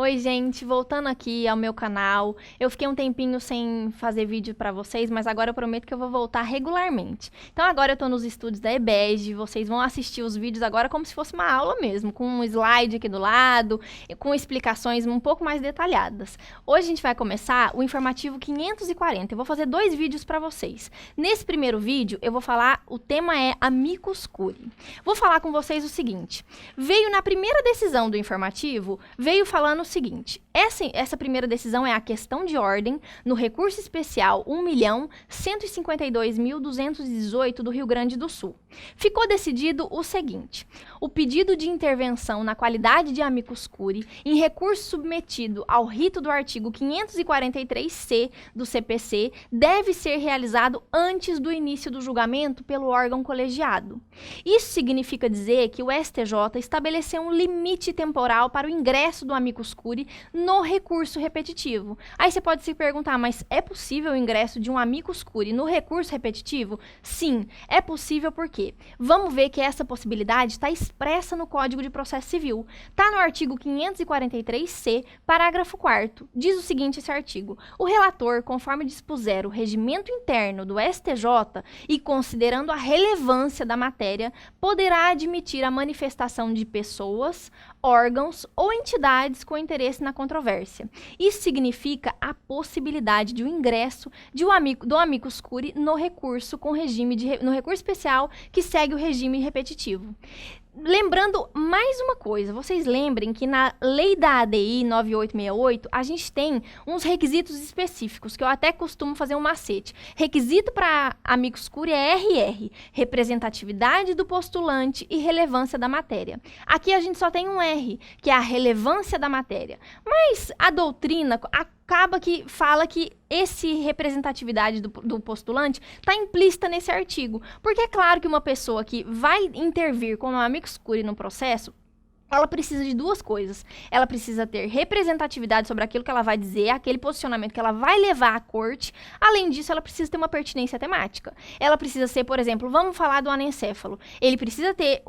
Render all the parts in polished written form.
Oi, gente, voltando aqui ao meu canal. Eu fiquei um tempinho sem fazer vídeo pra vocês, mas agora eu prometo que eu vou voltar regularmente. Então agora eu tô nos estúdios da EBED, vocês vão assistir os vídeos agora como se fosse uma aula mesmo, com um slide aqui do lado, com explicações um pouco mais detalhadas. Hoje a gente vai começar o informativo 540. Eu vou fazer 2 vídeos pra vocês. Nesse primeiro vídeo, eu vou falar, o tema é amicus curiae. Vou falar com vocês o seguinte: veio na primeira decisão do informativo, veio falando o seguinte: essa primeira decisão é a questão de ordem no recurso especial 1.152.218 do Rio Grande do Sul. Ficou decidido o seguinte: o pedido de intervenção na qualidade de amicus curiae em recurso submetido ao rito do artigo 543-C do CPC deve ser realizado antes do início do julgamento pelo órgão colegiado. Isso significa dizer que o STJ estabeleceu um limite temporal para o ingresso do amicus curiae no recurso repetitivo. Aí você pode se perguntar, mas é possível o ingresso de um amicus curiae no recurso repetitivo? Sim, é possível. Por quê? Vamos ver que essa possibilidade está expressa no Código de Processo Civil. Está no artigo 543-C, parágrafo 4º. Diz o seguinte esse artigo: o relator, conforme dispuser o regimento interno do STJ e considerando a relevância da matéria, poderá admitir a manifestação de pessoas, órgãos ou entidades com interesse na controvérsia. Isso significa a possibilidade de um ingresso do amicus curiae no recurso com regime no recurso especial que segue o regime repetitivo. Lembrando mais uma coisa, vocês lembrem que na lei da ADI 9868, a gente tem uns requisitos específicos, que eu até costumo fazer um macete. Requisito para amicus curiae é RR, representatividade do postulante e relevância da matéria. Aqui a gente só tem um R, que é a relevância da matéria. Mas a doutrina acaba que fala que esse representatividade do postulante está implícita nesse artigo. Porque é claro que uma pessoa que vai intervir como amicus curiae no processo, ela precisa de 2 coisas. Ela precisa ter representatividade sobre aquilo que ela vai dizer, aquele posicionamento que ela vai levar à corte. Além disso, ela precisa ter uma pertinência temática. Ela precisa ser, por exemplo, vamos falar do anencéfalo. Ele precisa ter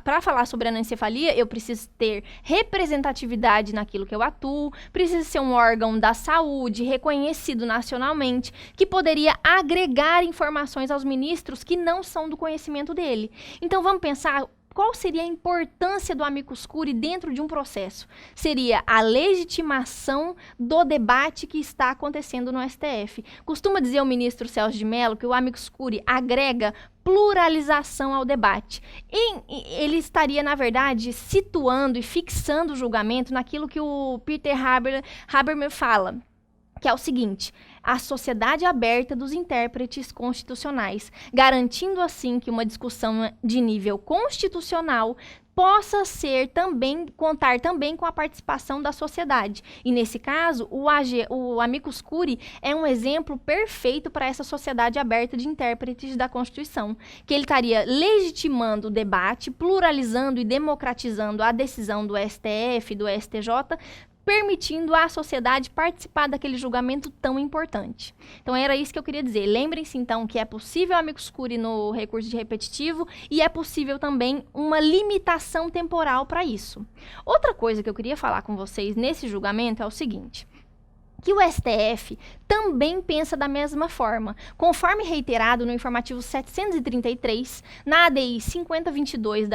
para falar sobre anencefalia, eu preciso ter representatividade naquilo que eu atuo, precisa ser um órgão da saúde, reconhecido nacionalmente, que poderia agregar informações aos ministros que não são do conhecimento dele. Então, vamos pensar qual seria a importância do amicus curiae dentro de um processo? Seria a legitimação do debate que está acontecendo no STF. Costuma dizer o ministro Celso de Mello que o amicus curiae agrega pluralização ao debate. Ele estaria, na verdade, situando e fixando o julgamento naquilo que o Peter Habermas fala, que é o seguinte: a sociedade aberta dos intérpretes constitucionais, garantindo assim que uma discussão de nível constitucional possa contar também com a participação da sociedade. E nesse caso, o amicus curiae é um exemplo perfeito para essa sociedade aberta de intérpretes da Constituição, que ele estaria legitimando o debate, pluralizando e democratizando a decisão do STF, do STJ, permitindo à sociedade participar daquele julgamento tão importante. Então era isso que eu queria dizer. Lembrem-se então que é possível amicus curiae no recurso de repetitivo e é possível também uma limitação temporal para isso. Outra coisa que eu queria falar com vocês nesse julgamento é o seguinte: que o STF também pensa da mesma forma. Conforme reiterado no informativo 733, na ADI 5022,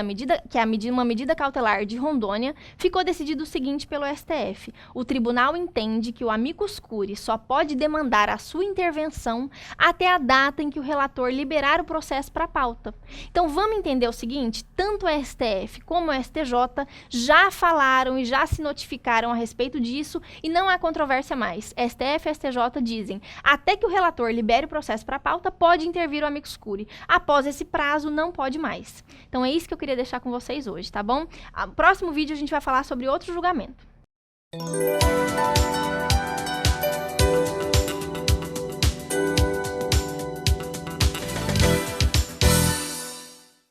que é uma medida cautelar de Rondônia, ficou decidido o seguinte pelo STF: o tribunal entende que o amicus curiae só pode demandar a sua intervenção até a data em que o relator liberar o processo para pauta. Então vamos entender o seguinte: tanto o STF como o STJ já falaram e já se notificaram a respeito disso e não há controvérsia mais. STF e STJ dizem: até que o relator libere o processo para pauta, pode intervir o amicus curiae. Após esse prazo, não pode mais. Então é isso que eu queria deixar com vocês hoje, tá bom? No próximo vídeo a gente vai falar sobre outro julgamento.